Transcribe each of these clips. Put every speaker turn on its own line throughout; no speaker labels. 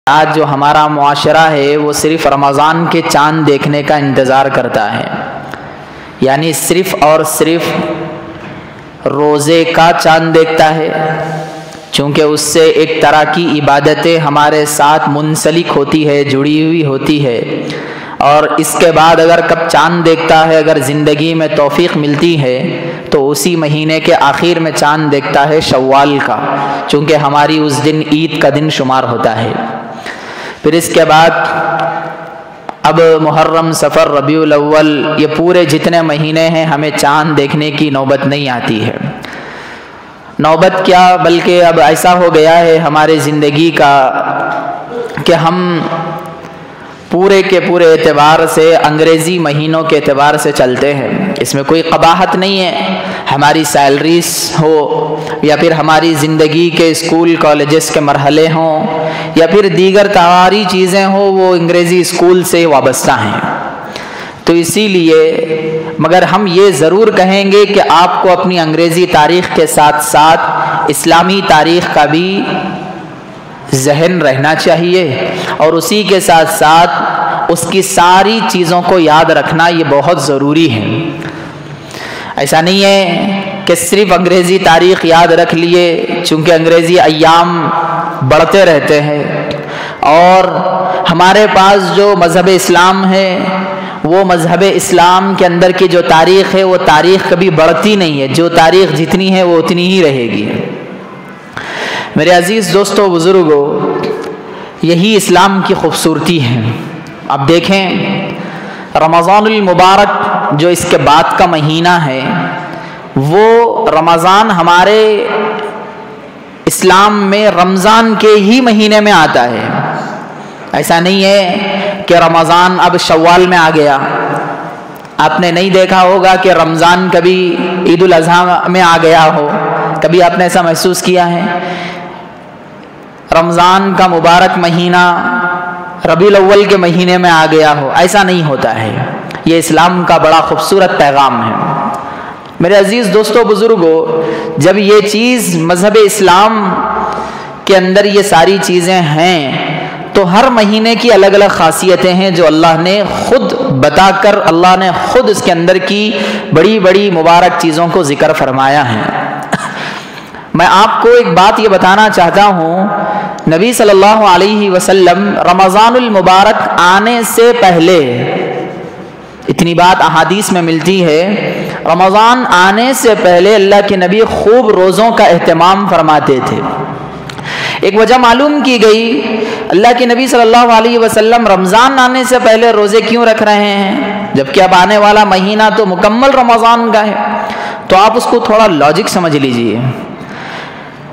آج جو ہمارا معاشرہ ہے وہ صرف رمضان کے چاند دیکھنے کا انتظار کرتا ہے، یعنی صرف اور صرف روزے کا چاند دیکھتا ہے، چونکہ اس سے ایک طرح کی عبادتیں ہمارے ساتھ منسلک ہوتی ہے، جڑی ہوئی ہوتی ہے، اور اس کے بعد اگر کب چاند دیکھتا ہے، اگر زندگی میں توفیق ملتی ہے تو اسی مہینے کے آخر میں چاند دیکھتا ہے شوال کا، چونکہ ہماری اس دن عید کا دن شمار ہوتا ہے۔ پھر اس کے بعد اب محرم، صفر، ربیع الاول، یہ پورے جتنے مہینے ہیں ہمیں چاند دیکھنے کی نوبت نہیں آتی ہے۔ نوبت کیا بلکہ اب ایسا ہو گیا ہے ہمارے زندگی کا کہ ہم پورے کے پورے اعتبار سے انگریزی مہینوں کے اعتبار سے چلتے ہیں۔ اس میں کوئی قباحت نہیں ہے، ہماری سیلریز ہو یا پھر ہماری زندگی کے اسکول کالجز کے مرحلے ہوں یا پھر دیگر تماری چیزیں ہوں، وہ انگریزی اسکول سے وابستہ ہیں۔ تو اسی لیے مگر ہم یہ ضرور کہیں گے کہ آپ کو اپنی انگریزی تاریخ کے ساتھ ساتھ اسلامی تاریخ کا بھی ذہن رہنا چاہیے، اور اسی کے ساتھ ساتھ اس کی ساری چیزوں کو یاد رکھنا یہ بہت ضروری ہے۔ ایسا نہیں ہے کہ صرف انگریزی تاریخ یاد رکھ لیے، چونکہ انگریزی ایام بڑھتے رہتے ہیں، اور ہمارے پاس جو مذہب اسلام ہے وہ مذہب اسلام کے اندر کی جو تاریخ ہے وہ تاریخ کبھی بڑھتی نہیں ہے، جو تاریخ جتنی ہے وہ اتنی ہی رہے گی۔ میرے عزیز دوستو، بزرگوں، یہی اسلام کی خوبصورتی ہے۔ اب دیکھیں، رمضان المبارک جو اس کے بعد کا مہینہ ہے، وہ رمضان ہمارے اسلام میں رمضان کے ہی مہینے میں آتا ہے۔ ایسا نہیں ہے کہ رمضان اب شوال میں آ گیا۔ آپ نے نہیں دیکھا ہوگا کہ رمضان کبھی عید الاضحیٰ میں آ گیا ہو، کبھی آپ نے ایسا محسوس کیا ہے؟ رمضان کا مبارک مہینہ ربیع الاول کے مہینے میں آ گیا ہو، ایسا نہیں ہوتا ہے۔ یہ اسلام کا بڑا خوبصورت پیغام ہے۔ میرے عزیز دوستو، بزرگوں، جب یہ چیز مذہب اسلام کے اندر یہ ساری چیزیں ہیں تو ہر مہینے کی الگ الگ خاصیتیں ہیں جو اللہ نے خود بتا کر، اللہ نے خود اس کے اندر کی بڑی بڑی مبارک چیزوں کو ذکر فرمایا ہے۔ میں آپ کو ایک بات یہ بتانا چاہتا ہوں، نبی صلی اللہ علیہ وسلم رمضان المبارک آنے سے پہلے، اتنی بات احادیث میں ملتی ہے، رمضان آنے سے پہلے اللہ کے نبی خوب روزوں کا اہتمام فرماتے تھے۔ ایک وجہ معلوم کی گئی، اللہ کے نبی صلی اللہ علیہ وسلم رمضان آنے سے پہلے روزے کیوں رکھ رہے ہیں، جبکہ اب آنے والا مہینہ تو مکمل رمضان کا ہے؟ تو آپ اس کو تھوڑا لاجک سمجھ لیجئے۔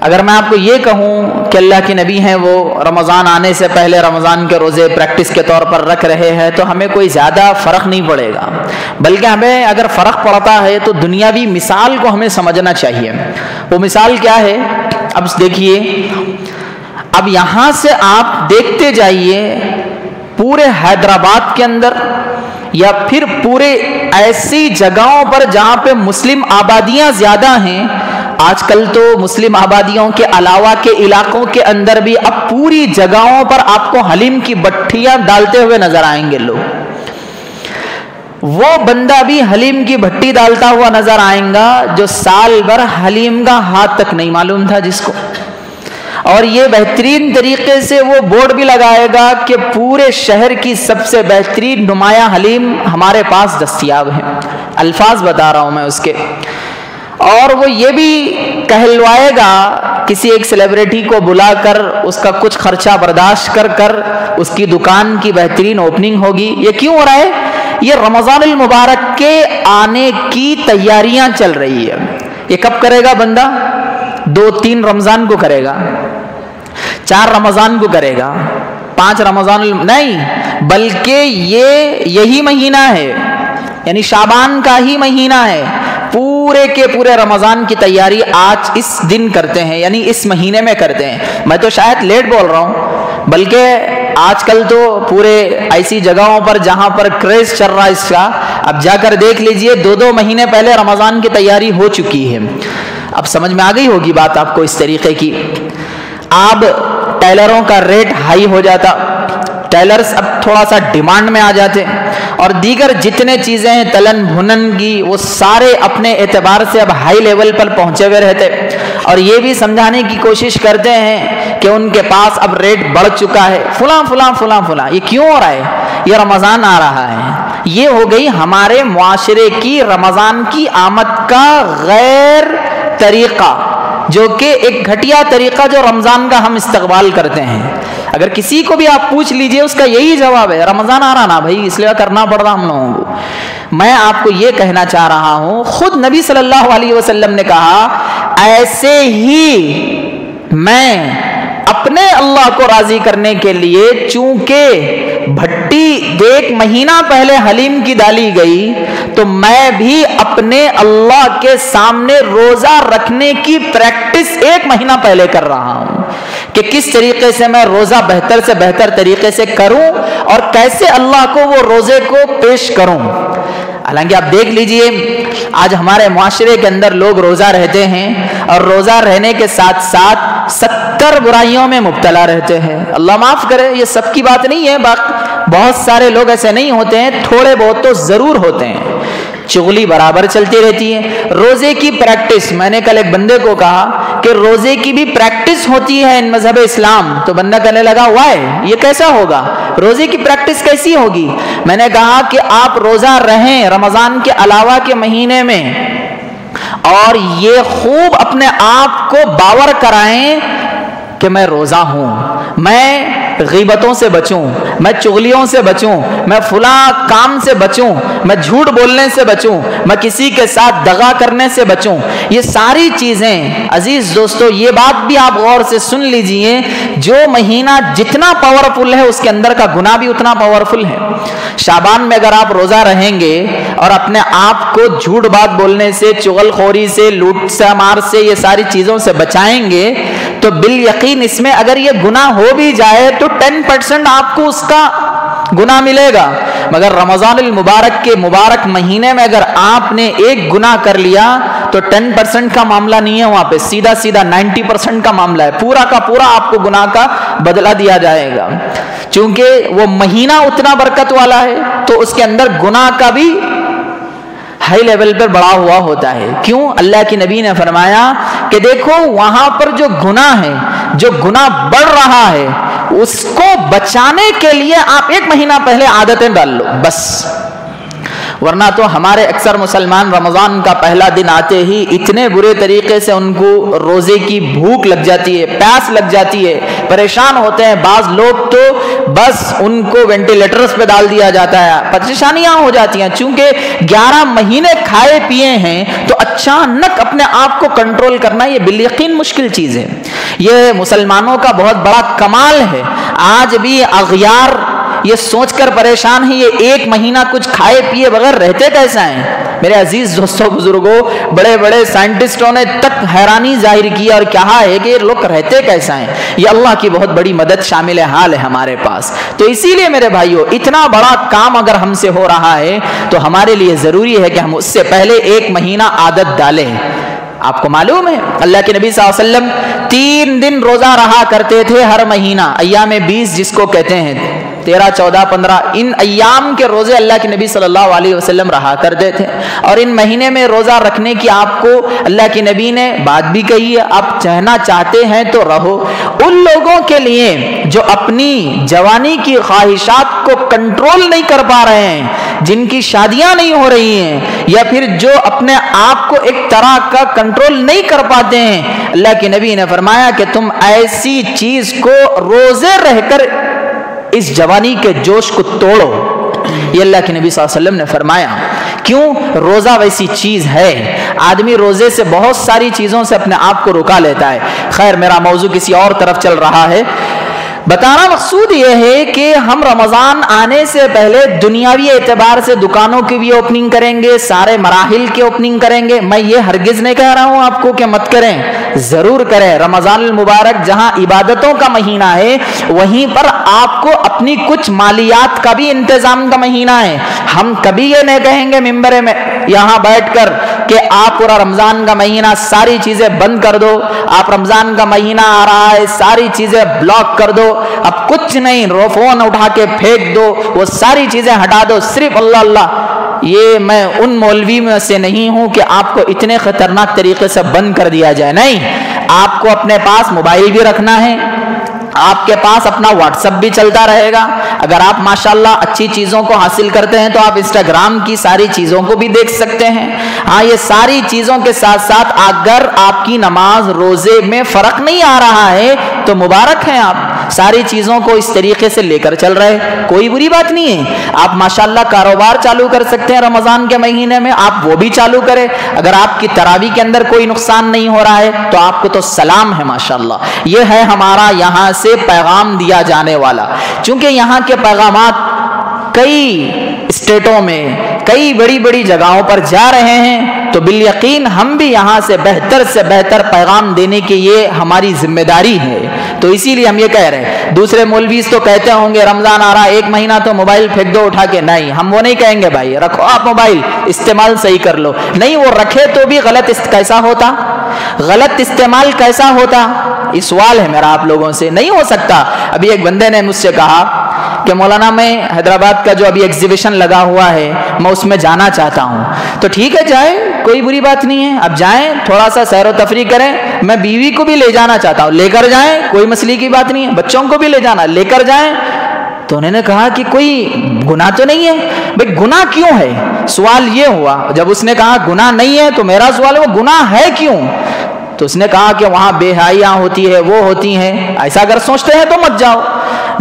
اگر میں آپ کو یہ کہوں کہ اللہ کے نبی ہیں وہ رمضان آنے سے پہلے رمضان کے روزے پریکٹس کے طور پر رکھ رہے ہیں، تو ہمیں کوئی زیادہ فرق نہیں پڑے گا، بلکہ ہمیں اگر فرق پڑتا ہے تو دنیاوی مثال کو ہمیں سمجھنا چاہیے۔ وہ مثال کیا ہے؟ اب دیکھیے، اب یہاں سے آپ دیکھتے جائیے، پورے حیدرآباد کے اندر یا پھر پورے ایسی جگہوں پر جہاں پہ مسلم آبادیاں زیادہ ہیں، آج کل تو مسلم آبادیوں کے علاوہ کے علاقوں کے اندر بھی اب پوری جگہوں پر آپ کو حلیم کی بھٹیاں ڈالتے ہوئے نظر آئیں گے لوگ۔ وہ بندہ بھی حلیم کی بھٹی ڈالتا ہوا نظر آئیں گا جو سال بھر حلیم کا ہاتھ تک نہیں معلوم تھا جس کو، اور یہ بہترین طریقے سے وہ بورڈ بھی لگائے گا کہ پورے شہر کی سب سے بہترین نمایاں حلیم ہمارے پاس دستیاب ہیں۔ الفاظ بتا رہا ہوں میں اس کے، اور وہ یہ بھی کہلوائے گا، کسی ایک سیلیبریٹی کو بلا کر اس کا کچھ خرچہ برداشت کر کر اس کی دکان کی بہترین اوپننگ ہوگی۔ یہ کیوں ہو رہا ہے؟ یہ رمضان المبارک کے آنے کی تیاریاں چل رہی ہے۔ یہ کب کرے گا بندہ؟ 2-3 رمضان کو کرے گا، 4 رمضان کو کرے گا، 5 رمضان نہیں، بلکہ یہی مہینہ ہے، یعنی شعبان کا ہی مہینہ ہے۔ پورے کے پورے رمضان کی تیاری آج اس دن کرتے ہیں، یعنی اس مہینے میں کرتے ہیں۔ میں تو شاید لیٹ بول رہا ہوں، بلکہ آج کل تو پورے ایسی جگہوں پر جہاں پر کریز چل رہا ہے اس کا، اب جا کر دیکھ لیجئے 2 مہینے پہلے رمضان کی تیاری ہو چکی ہے۔ اب سمجھ میں آ گئی ہوگی بات آپ کو اس طریقے کی۔ اب ٹیلروں کا ریٹ ہائی ہو جاتا، ٹیلرز اب تھوڑا سا ڈیمانڈ میں آ جاتے، اور دیگر جتنے چیزیں ہیں تلن بھنن کی وہ سارے اپنے اعتبار سے اب ہائی لیول پر پہنچے ہوئے رہتے، اور یہ بھی سمجھانے کی کوشش کرتے ہیں کہ ان کے پاس اب ریٹ بڑھ چکا ہے، فلاں فلاں فلاں فلاں۔ یہ کیوں ہو رہا ہے؟ یہ رمضان آ رہا ہے، یہ ہو گئی ہمارے معاشرے کی رمضان کی آمد کا غیر طریقہ، جو کہ ایک گھٹیا طریقہ جو رمضان کا ہم استقبال کرتے ہیں۔ اگر کسی کو بھی آپ پوچھ لیجئے اس کا یہی جواب ہے، رمضان آ رہا نا بھائی اس لیے کرنا پڑ رہا ہم لوگوں کو۔ میں آپ کو یہ کہنا چاہ رہا ہوں، خود نبی صلی اللہ علیہ وسلم نے کہا ایسے ہی میں اپنے اللہ کو راضی کرنے کے لیے، چونکہ بھٹی ایک مہینہ پہلے حلیم کی ڈالی گئی، تو میں بھی اپنے اللہ کے سامنے روزہ رکھنے کی پریکٹس ایک مہینہ پہلے کر رہا ہوں کہ کس طریقے سے میں روزہ بہتر سے بہتر طریقے سے کروں اور کیسے اللہ کو وہ روزے کو پیش کروں۔ حالانکہ آپ دیکھ لیجئے آج ہمارے معاشرے کے اندر لوگ روزہ رہتے ہیں اور روزہ رہنے کے ساتھ ساتھ 70 برائیوں میں مبتلا رہتے ہیں۔ اللہ معاف کرے، یہ سب کی بات نہیں ہے، بہت سارے لوگ ایسے نہیں ہوتے ہیں، تھوڑے بہت تو ضرور ہوتے ہیں۔ چغلی برابر چلتی رہتی ہے۔ روزے کی پریکٹس، میں نے کل ایک بندے کو کہا کہ روزے کی بھی پریکٹس ہوتی ہے ان مذہب اسلام، تو بندہ کہنے لگا وائی، یہ کیسا ہوگا؟ روزے کی پریکٹس کیسی ہوگی؟ میں نے کہا کہ آپ روزہ رہیں رمضان کے علاوہ کے مہینے میں، اور یہ خوب اپنے آپ کو باور کرائیں کہ میں روزہ ہوں، میں غیبتوں سے بچوں، میں چغلیوں سے بچوں، میں فلاں کام سے بچوں، میں جھوٹ بولنے سے بچوں، میں کسی کے ساتھ دغا کرنے سے بچوں۔ یہ ساری چیزیں عزیز دوستو، یہ بات بھی آپ غور سے سن لیجئے، جو مہینہ جتنا پاورفل ہے اس کے اندر کا گناہ بھی اتنا پاورفل ہے۔ شعبان میں اگر آپ روزہ رہیں گے اور اپنے آپ کو جھوٹ بات بولنے سے، چغل خوری سے، لوٹ سے مار سے، یہ ساری چیزوں سے بچائیں گے، تو بالیقین اس میں اگر یہ گناہ ہو بھی جائے تو 10% آپ کو اس کا گناہ ملے گا۔ مگر رمضان المبارک کے مبارک مہینے میں اگر آپ نے ایک گناہ کر لیا تو 10% کا معاملہ نہیں ہے، وہاں پہ سیدھا 90% کا معاملہ ہے، پورا کا پورا آپ کو گناہ کا بدلہ دیا جائے گا۔ چونکہ وہ مہینہ اتنا برکت والا ہے تو اس کے اندر گناہ کا بھی ہائی لیول پر بڑا ہوا ہوتا ہے۔ کیوں؟ اللہ کی نبی نے فرمایا کہ دیکھو وہاں پر جو گناہ ہے، جو گناہ بڑھ رہا ہے، اس کو بچانے کے لیے آپ ایک مہینہ پہلے عادتیں ڈال لو بس، ورنہ تو ہمارے اکثر مسلمان رمضان کا پہلا دن آتے ہی اتنے برے طریقے سے ان کو روزے کی بھوک لگ جاتی ہے، پیاس لگ جاتی ہے، پریشان ہوتے ہیں۔ بعض لوگ تو بس ان کو وینٹیلیٹرز پہ ڈال دیا جاتا ہے، پریشانیاں ہو جاتی ہیں۔ چونکہ 11 مہینے کھائے پیے ہیں تو اچانک اپنے آپ کو کنٹرول کرنا یہ بالیقین مشکل چیز ہے۔ یہ مسلمانوں کا بہت بڑا کمال ہے۔ آج بھی اغیار یہ سوچ کر پریشان ہیں یہ ایک مہینہ کچھ کھائے پیے بغیر رہتے کیسا ہیں۔ میرے عزیز دوستوں بزرگوں، بڑے بڑے سائنٹسٹوں نے تک حیرانی ظاہر کی اور کہا ہے کہ یہ لوگ رہتے کیسا ہیں۔ یہ اللہ کی بہت بڑی مدد شامل حال ہے ہمارے پاس۔ تو اسی لیے میرے بھائیوں، اتنا بڑا کام اگر ہم سے ہو رہا ہے تو ہمارے لیے ضروری ہے کہ ہم اس سے پہلے ایک مہینہ عادت ڈالیں۔ آپ کو معلوم ہے اللہ کے نبی صلی اللہ علیہ وسلم 3 دن روزہ رہا کرتے تھے ہر مہینہ، ایام 20 جس کو کہتے ہیں، 13، 14، 15 ان ایام کے روزے اللہ کے نبی صلی اللہ علیہ وسلم رہا کرتے تھے۔ اور ان مہینے میں روزہ رکھنے کی آپ کو اللہ کے نبی نے بات بھی کہی ہے، آپ چاہنا چاہتے ہیں تو رہو۔ ان لوگوں کے لیے جو اپنی جوانی کی خواہشات کو کنٹرول نہیں کر پا رہے ہیں، جن کی شادیاں نہیں ہو رہی ہیں، یا پھر جو اپنے آپ کو ایک طرح کا کنٹرول نہیں کر پاتے ہیں، اللہ کے نبی نے فرمایا کہ تم ایسی چیز کو روزے رہ کر اس جوانی کے جوش کو توڑو۔ یہ اللہ کے نبی صلی اللہ علیہ وسلم نے فرمایا۔ کیوں؟ روزہ ویسی چیز ہے، آدمی روزے سے بہت ساری چیزوں سے اپنے آپ کو رکا لیتا ہے۔ خیر میرا موضوع کسی اور طرف چل رہا ہے۔ بتانا مقصود یہ ہے کہ ہم رمضان آنے سے پہلے دنیاوی اعتبار سے دکانوں کی بھی اوپننگ کریں گے، سارے مراحل کی اوپننگ کریں گے۔ میں یہ ہرگز نہیں کہہ رہا ہوں آپ کو کہ مت کریں، ضرور کریں۔ رمضان المبارک جہاں عبادتوں کا مہینہ ہے، وہیں پر آپ کو اپنی کچھ مالیات کا بھی انتظام کا مہینہ ہے۔ ہم کبھی یہ نہیں کہیں گے ممبر میں یہاں بیٹھ کر کہ آپ پورا رمضان کا مہینہ ساری چیزیں بند کر دو، آپ رمضان کا مہینہ آ رہا ہے ساری چیزیں بلاک کر دو، اب کچھ نہیں، فون اٹھا کے پھینک دو، وہ ساری چیزیں ہٹا دو، صرف اللہ اللہ. یہ میں ان مولوی میں سے نہیں ہوں کہ آپ کو اتنے خطرناک طریقے سے بند کر دیا جائے. نہیں، آپ کو اپنے پاس موبائل بھی رکھنا ہے، آپ کے پاس اپنا واٹس ایپ بھی چلتا رہے گا. اگر آپ ماشاءاللہ اچھی چیزوں کو حاصل کرتے ہیں تو آپ انسٹاگرام کی ساری چیزوں کو بھی دیکھ سکتے ہیں. ہاں، یہ ساری چیزوں کے ساتھ ساتھ اگر آپ کی نماز روزے میں فرق نہیں آ رہا ہے تو مبارک ہیں، آپ ساری چیزوں کو اس طریقے سے لے کر چل رہے، کوئی بری بات نہیں ہے. آپ ماشاءاللہ کاروبار چالو کر سکتے ہیں رمضان کے مہینے میں، آپ وہ بھی چالو کریں. اگر آپ کی تراویح کے اندر کوئی نقصان نہیں ہو رہا ہے تو آپ کو تو سلام ہے ماشاءاللہ. یہ ہے ہمارا یہاں سے پیغام دیا جانے والا. چونکہ یہاں کے پیغامات کئی اسٹیٹوں میں کئی بڑی بڑی جگہوں پر جا رہے ہیں تو بالیقین ہم بھی یہاں سے بہتر پیغام دینے کی یہ ہماری ذمہ داری ہے. تو اسی لیے ہم یہ کہہ رہے ہیں. دوسرے مولویز تو کہتے ہوں گے رمضان آ رہا ہے 1 مہینہ تو موبائل پھینک دو اٹھا کے. نہیں، ہم وہ نہیں کہیں گے بھائی رکھو آپ موبائل، استعمال صحیح کر لو. نہیں، وہ رکھے تو بھی غلط کیسا ہوتا، غلط استعمال کیسا ہوتا، یہ سوال ہے میرا آپ لوگوں سے. نہیں ہو سکتا. ابھی ایک بندے نے مجھ سے کہا کہ مولانا میں حیدرآباد کا جو ابھی ایگزیبیشن لگا ہوا ہے میں اس میں جانا چاہتا ہوں. تو ٹھیک ہے جائیں، کوئی بری بات نہیں ہے، اب جائیں تھوڑا سا سیر و تفریح کریں. میں بیوی کو بھی لے جانا چاہتا ہوں، لے کر جائیں، کوئی مسئلے کی بات نہیں ہے. بچوں کو بھی لے جانا، لے کر جائیں. تو انہوں نے کہا کہ کوئی گناہ تو نہیں ہے. بھئی گناہ کیوں ہے؟ سوال یہ ہوا. جب اس نے کہا گناہ نہیں ہے تو میرا سوال وہ گناہ ہے کیوں؟ تو اس نے کہا کہ وہاں بے حیاں ہوتی ہے، وہ ہوتی ہیں. ایسا اگر سوچتے ہیں تو مت جاؤ.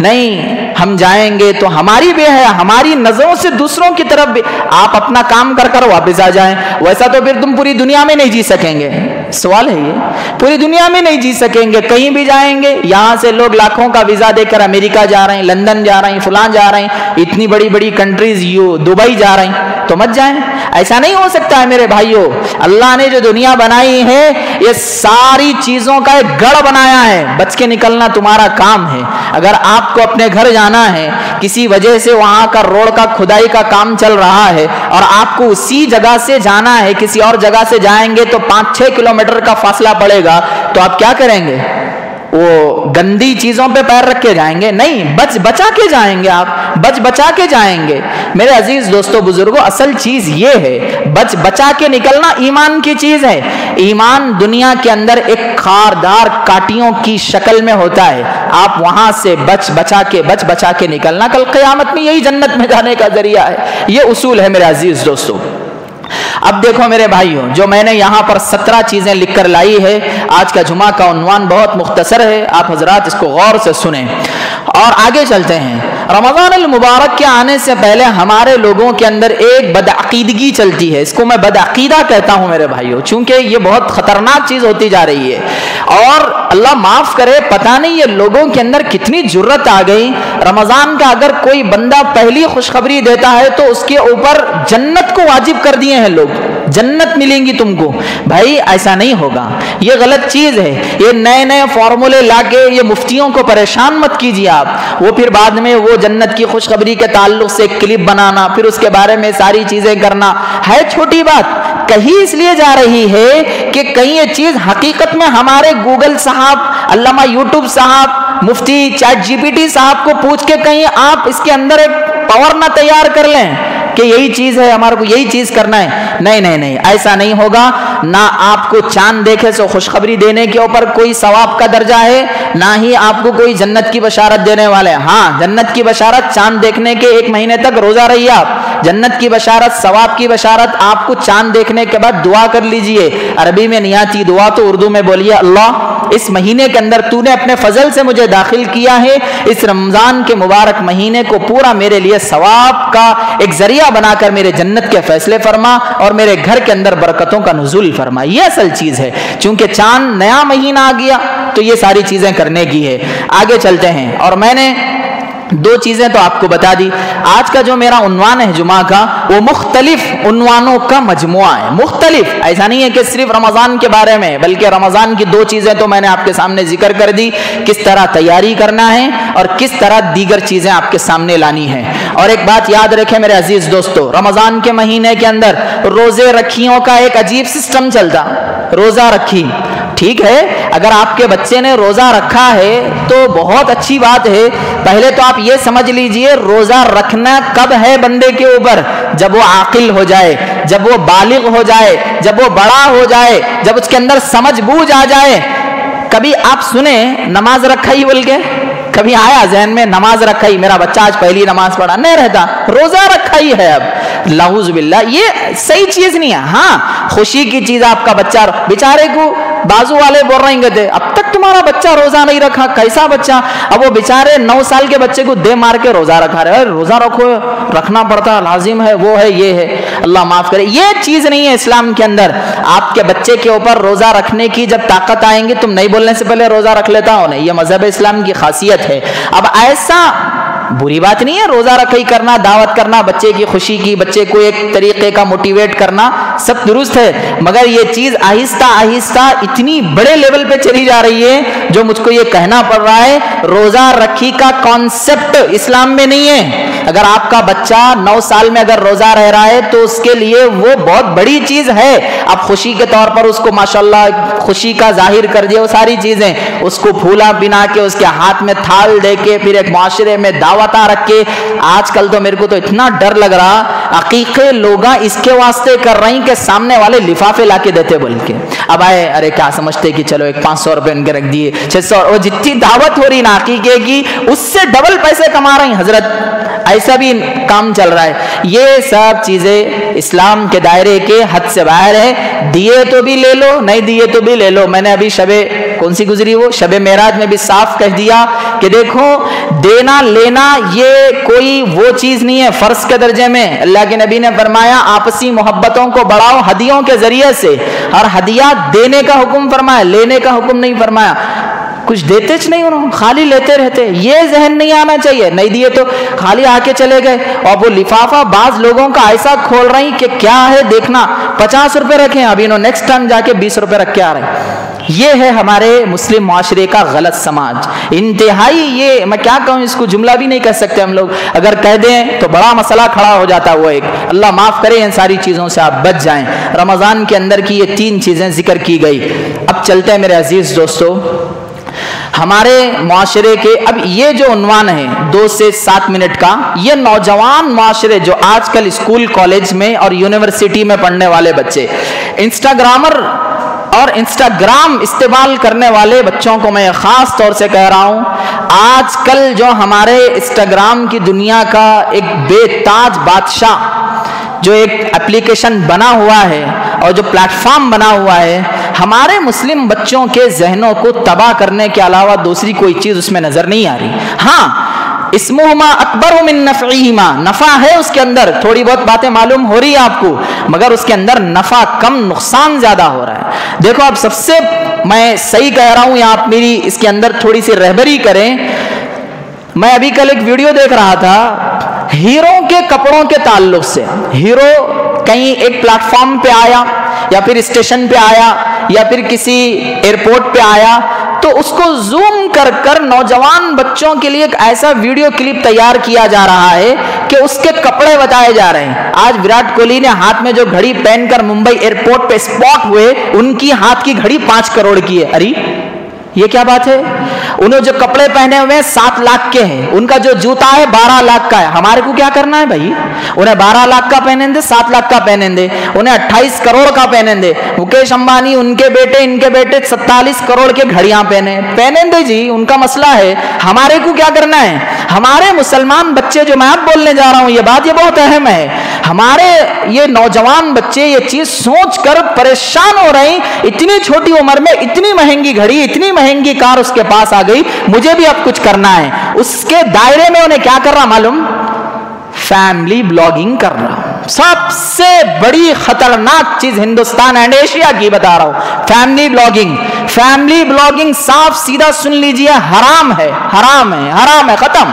نہیں، ہم جائیں گے تو ہماری بے حیا ہماری نظروں سے دوسروں کی طرف بھی، آپ اپنا کام کر کر واپس آ جائیں. ویسا تو پھر تم پوری دنیا میں نہیں جی سکیں گے. سوال ہے یہ، پوری دنیا میں نہیں جی سکیں گے. کہیں بھی جائیں گے، یہاں سے لوگ لاکھوں کا ویزا دے کر امریکہ جا رہے ہیں، لندن جا رہے ہیں، فلان جا رہے ہیں، اتنی بڑی بڑی کنٹریز دبئی جا رہے ہیں، تو مت جائیں. ایسا نہیں ہو سکتا ہے میرے بھائیوں. اللہ نے جو دنیا بنائی ہے یہ ساری چیزوں کا ایک گڑھ بنایا ہے، بچ کے نکلنا تمہارا کام ہے. اگر آپ کو اپنے گھر جانا ہے، کسی وجہ سے وہاں کا روڈ کا کھدائی کا کام چل رہا ہے اور آپ کو اسی جگہ سے جانا ہے، کسی اور جگہ سے جائیں گے تو 5-6 کلومیٹر کا فاصلہ پڑے گا، تو آپ کیا کریں گے؟ وہ گندی چیزوں پہ پیر رکھ کے جائیں گے؟ نہیں، بچ بچا کے جائیں گے. آپ بچ بچا کے جائیں گے. میرے عزیز دوستو بزرگوں، اصل چیز یہ ہے، بچ بچا کے نکلنا ایمان کی چیز ہے. ایمان دنیا کے اندر ایک خاردار کاٹیوں کی شکل میں ہوتا ہے. آپ وہاں سے بچ بچا کے نکلنا کل قیامت میں یہی جنت میں جانے کا ذریعہ ہے. یہ اصول ہے میرے عزیز دوستو. اب دیکھو میرے بھائیوں، جو میں نے یہاں پر 17 چیزیں لکھ کر لائی ہے. آج کا جمعہ کا عنوان بہت مختصر ہے، آپ حضرات اس کو غور سے سنیں اور آگے چلتے ہیں. رمضان المبارک کے آنے سے پہلے ہمارے لوگوں کے اندر ایک بدعقیدگی چلتی ہے. اس کو میں بدعقیدہ کہتا ہوں میرے بھائیوں، چونکہ یہ بہت خطرناک چیز ہوتی جا رہی ہے. اور اللہ معاف کرے، پتہ نہیں یہ لوگوں کے اندر کتنی جرت آ گئی. رمضان کا اگر کوئی بندہ پہلی خوشخبری دیتا ہے تو اس کے اوپر جنت کو واجب کر دیے ہیں لوگ، جنت ملیں گی تم کو. بھائی ایسا نہیں ہوگا، یہ غلط چیز ہے. یہ نئے فارمولے لا کے یہ مفتیوں کو پریشان مت کیجیے آپ. وہ پھر بعد میں وہ جنت کی خوشخبری کے تعلق سے کلپ بنانا، پھر اس کے بارے میں ساری چیزیں کرنا ہے چھوٹی بات. کہیں اس لیے جا رہی ہے کہ کہیں یہ چیز حقیقت میں ہمارے گوگل صاحب، علامہ یوٹیوب صاحب، مفتی چیٹ جی پی ٹی صاحب کو پوچھ کے کہیں آپ اس کے اندر ایک پاور نہ تیار کر لیں کہ یہی چیز ہے، ہمارے کو یہی چیز کرنا ہے. نہیں، ایسا نہیں ہوگا. نہ آپ کو چاند دیکھے سو خوشخبری دینے کے اوپر کوئی ثواب کا درجہ ہے، نہ ہی آپ کو کوئی جنت کی بشارت دینے والے. ہاں، جنت کی بشارت چاند دیکھنے کے 1 مہینے تک روزہ رہیے آپ. جنت کی بشارت، ثواب کی بشارت آپ کو چاند دیکھنے کے بعد دعا کر لیجئے. عربی میں نہیں آتی دعا تو اردو میں بولیے، اللہ اس مہینے کے اندر تو نے اپنے فضل سے مجھے داخل کیا ہے، اس رمضان کے مبارک مہینے کو پورا میرے لیے ثواب کا ایک ذریعہ بنا کر میرے جنت کے فیصلے فرما اور میرے گھر کے اندر برکتوں کا نزول فرما. یہ اصل چیز ہے. چونکہ چاند نیا مہینہ آ گیا تو یہ ساری چیزیں کرنے کی ہے. آگے چلتے ہیں. اور میں نے دو چیزیں تو آپ کو بتا دی. آج کا جو میرا عنوان ہے جمعہ کا وہ مختلف عنوانوں کا مجموعہ ہے. مختلف ایسا نہیں ہے کہ صرف رمضان کے بارے میں، بلکہ رمضان کی دو چیزیں تو میں نے آپ کے سامنے ذکر کر دی، کس طرح تیاری کرنا ہے اور کس طرح دیگر چیزیں آپ کے سامنے لانی ہیں. اور ایک بات یاد رکھیں میرے عزیز دوستو، رمضان کے مہینے کے اندر روزے رکھیوں کا ایک عجیب سسٹم چلتا. روزہ رکھی ٹھیک ہے، اگر آپ کے بچے نے روزہ رکھا ہے تو بہت اچھی بات ہے. پہلے تو آپ یہ سمجھ لیجئے روزہ رکھنا کب ہے بندے کے اوپر؟ جب وہ عاقل ہو جائے، جب وہ بالغ ہو جائے، جب وہ بڑا ہو جائے، جب اس کے اندر سمجھ بوجھ آ جائے. کبھی آپ سنیں نماز رکھا ہی بول کے؟ کبھی آیا ذہن میں نماز رکھا ہی، میرا بچہ آج پہلی نماز پڑھا؟ نہیں رہتا، روزہ رکھا ہی ہے. اب نعوذ باللہ یہ صحیح چیز نہیں ہے. ہاں خوشی کی چیز آپ کا بچہ، بیچارے کو بازو والے بول رہے ہیں کہ اب تک تمہارا بچہ روزہ نہیں رکھا. کیسا بچہ؟ اب وہ بیچارے 9 سال کے بچے کو دے مار کے روزہ رکھا رہے. روزہ رکھو، رکھنا پڑتا، لازم ہے، وہ ہے، یہ ہے. اللہ معاف کرے، یہ چیز نہیں ہے اسلام کے اندر. آپ کے بچے کے اوپر روزہ رکھنے کی جب طاقت آئیں گی تم نہیں بولنے سے پہلے روزہ رکھ لیتا ہو. نہیں، یہ مذہب اسلام کی خاصیت ہے. اب ایسا بری بات نہیں ہے روزہ رکھی کرنا، دعوت کرنا، بچے کی خوشی کی، بچے کو ایک طریقے کا موٹیویٹ کرنا، سب درست ہے. مگر یہ چیز آہستہ آہستہ اتنی بڑے لیول پہ چلی جا رہی ہے جو مجھ کو یہ کہنا پڑ رہا ہے روزہ رکھی کا کانسیپٹ اسلام میں نہیں ہے. اگر آپ کا بچہ 9 سال میں اگر روزہ رہ رہا ہے تو اس کے لیے وہ بہت بڑی چیز ہے. آپ خوشی کے طور پر اس کو ماشاءاللہ خوشی کا ظاہر کر دیا، وہ ساری چیزیں، اس کو پھولا بنا کے، اس کے ہاتھ میں تھال دے کے، پھر ایک معاشرے میں دعوتاں رکھ کے. آج کل تو میرے کو تو اتنا ڈر لگ رہا، عقیقے لوگ اس کے واسطے کر رہی کہ سامنے والے لفافے لا کے دیتے بول کے. اب آئے ارے کیا سمجھتے کہ چلو ایک 500 روپے ان کے رکھ دیے، 600، اور جتنی دعوت ہو رہی نا عقیقے کی اس سے ڈبل پیسے کما رہی حضرت. ایسا بھی کام چل رہا ہے. یہ سب چیزیں اسلام کے دائرے کے حد سے باہر ہے. دیے تو بھی لے لو، نہیں دیے تو بھی لے لو. میں نے ابھی شب کون سی گزری وہ شب معراج میں بھی صاف کہہ دیا کہ دیکھو دینا لینا یہ کوئی وہ چیز نہیں ہے فرض کے درجے میں. اللہ کے نبی نے فرمایا آپسی محبتوں کو بڑھاؤ ہدیوں کے ذریعے سے، اور ہدیات دینے کا حکم فرمایا، لینے کا حکم نہیں فرمایا. کچھ دیتے نہیں انہوں، خالی لیتے رہتے. یہ ذہن نہیں آنا چاہیے. نہیں دیے تو خالی آ کے چلے گئے. اور وہ لفافہ بعض لوگوں کا ایسا کھول رہی کہ کیا ہے دیکھنا، 50 روپے رکھے، ابھی انہوں نیکسٹ ٹائم جا کے 20 روپے رکھ کے آ رہے ہیں. یہ ہے ہمارے مسلم معاشرے کا غلط سماج. انتہائی، یہ میں کیا کہوں، اس کو جملہ بھی نہیں کہہ سکتے ہم لوگ. اگر کہہ دیں تو بڑا مسئلہ کھڑا ہو جاتا ہے. وہ ایک اللہ معاف کرے، ان ساری چیزوں سے آپ بچ جائیں. رمضان کے اندر کی یہ 3 چیزیں ذکر کی گئی. اب چلتے ہیں میرے عزیز دوستو ہمارے معاشرے کے. اب یہ جو عنوان ہے 2 سے 7 منٹ کا، یہ نوجوان معاشرے جو آج کل اسکول کالج میں اور یونیورسٹی میں پڑھنے والے بچے، انسٹاگرامر اور انسٹاگرام استعمال کرنے والے بچوں کو میں خاص طور سے کہہ رہا ہوں، آج کل جو ہمارے انسٹاگرام کی دنیا کا ایک بے تاج بادشاہ جو ایک اپلیکیشن بنا ہوا ہے اور جو پلیٹ فارم بنا ہوا ہے، ہمارے مسلم بچوں کے ذہنوں کو تباہ کرنے کے علاوہ دوسری کوئی چیز اس میں نظر نہیں آ رہی. ہاں اسمہما اکبر من نفعہما، نفع ہے اس کے اندر، تھوڑی بہت باتیں معلوم ہو رہی ہے آپ کو، مگر اس کے اندر نفع کم نقصان زیادہ ہو رہا ہے. دیکھو اب سب سے میں صحیح کہہ رہا ہوں، یا آپ میری اس کے اندر تھوڑی سی رہبری کریں. میں ابھی کل ایک ویڈیو دیکھ رہا تھا ہیرو کے کپڑوں کے تعلق سے. ہیرو کہیں ایک پلیٹ فارم پہ آیا یا پھر اسٹیشن پہ آیا یا پھر کسی ایئرپورٹ پہ آیا تو اس کو زوم کر کر نوجوان بچوں کے لیے ایک ایسا ویڈیو کلپ تیار کیا جا رہا ہے کہ اس کے کپڑے بتائے جا رہے ہیں. آج وراٹ کوہلی نے ہاتھ میں جو گھڑی پہن کر ممبئی ایئرپورٹ پہ اسپاٹ ہوئے، ان کی ہاتھ کی گھڑی 5 کروڑ کی ہے. ارے یہ کیا بات ہے؟ انہوں جو کپڑے پہنے ہوئے 7 لاکھ کے ہیں، ان کا جو جوتا ہے 12 لاکھ کا ہے. ہمارے کو کیا کرنا ہے بھائی؟ انہیں 12 لاکھ کا پہنیں دے، 7 لاکھ کا پہنیں دے، انہیں 28 کروڑ کا پہنیں دے. مکیش امبانی ان کے بیٹے 47 کروڑ کے گھڑیاں پہنیں دے جی، ان کا مسئلہ ہے. ہمارے کو کیا کرنا ہے؟ ہمارے مسلمان بچے جو میں اب بولنے جا رہا ہوں یہ بات، یہ بہت اہم ہے. ہمارے یہ نوجوان بچے یہ چیز سوچ کر پریشان ہو رہے ہیں، اتنی چھوٹی عمر میں اتنی مہنگی گھڑی، اتنی مہنگی کار اس کے پاس آ گئی، مجھے بھی اب کچھ کرنا ہے. اس کے دائرے میں انہیں کیا کر رہا معلوم؟ فیملی بلاگنگ کر رہا ہوں. سب سے بڑی خطرناک چیز ہندوستان اینڈ ایشیا کی بتا رہا ہوں، فیملی بلاگنگ. فیملی بلاگنگ صاف سیدھا سن لیجئے، حرام ہے، حرام ہے، حرام ہے، ختم.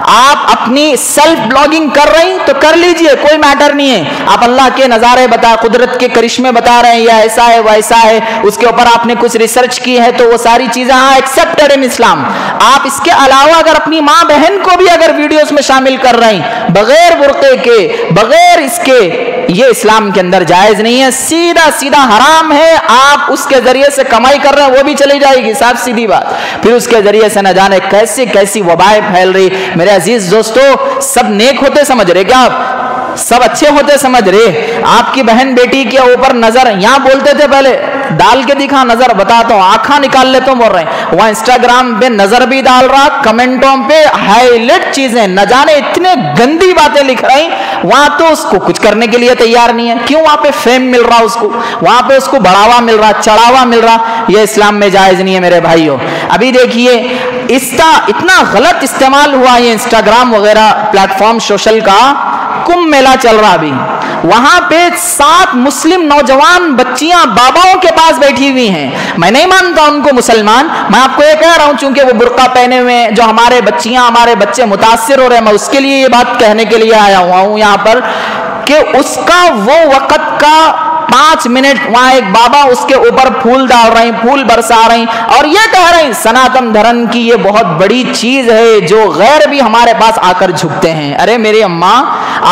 آپ اپنی سیلف بلاگنگ کر رہی تو کر لیجئے، کوئی میٹر نہیں ہے. آپ اللہ کے نظارے بتا، قدرت کے کرشمے بتا رہے ہیں، یہ ایسا ہے وہ ایسا ہے، اس کے اوپر آپ نے کچھ ریسرچ کی ہے تو وہ ساری چیزیں ایکسپٹڈ ان اسلام. آپ اس کے علاوہ اگر اپنی ماں بہن کو بھی اگر ویڈیوز میں شامل کر رہی بغیر برقعے کے، بغیر اس کے، یہ اسلام کے اندر جائز نہیں ہے، سیدھا سیدھا حرام ہے. آپ اس کے ذریعے سے کمائی کر رہے ہیں، وہ بھی چلی جائے گی، صاف سیدھی بات. پھر اس کے ذریعے سے نہ جانے کیسی کیسی وبائیں پھیل رہی. میرے عزیز دوستو، سب نیک ہوتے سمجھ رہے کیا آپ؟ سب اچھے ہوتے سمجھ رہے؟ آپ کی بہن بیٹی کے اوپر نظر، یہاں بولتے تھے پہلے ڈال کے دکھا نظر، بتاتا ہوں آنکھاں نکال لیتا ہوں بول رہے ہیں، وہاں انسٹاگرام پہ نظر بھی ڈال رہا، کمنٹوں پہ ہائلائٹ چیزیں نہ جانے اتنے گندی باتیں لکھ رہی. وہاں تو اس کو کچھ کرنے کے لیے تیار نہیں ہے. کیوں؟ وہاں پہ فیم مل رہا، اس کو وہاں پہ اس کو بڑھاوا مل رہا، چڑھاوا مل رہا. یہ اسلام میں جائز نہیں ہے میرے بھائیوں. ابھی دیکھیے اس کا اتنا غلط استعمال ہوا، یہ انسٹاگرام وغیرہ پلیٹ فارم سوشل کا کمبھ میلہ چل رہا ابھی، وہاں پہ 7 مسلم نوجوان بچیاں باباؤں کے پاس بیٹھی ہوئی ہیں. میں نہیں مانتا ان کو مسلمان، میں آپ کو یہ کہہ رہا ہوں چونکہ وہ برقع پہنے ہوئے ہیں، جو ہمارے بچیاں ہمارے بچے متاثر ہو رہے ہیں، میں اس کے لیے یہ بات کہنے کے لیے آیا ہوا ہوں یہاں پر کہ اس کا وہ وقت کا 5 منٹ وہاں ایک بابا اس کے اوپر پھول ڈال رہے ہیں، پھول برسا رہے ہیں اور یہ کہہ رہے ہیں سناتن دھرم کی یہ بہت بڑی چیز ہے جو غیر بھی ہمارے پاس آ کر جھکتے ہیں. ارے میری اماں،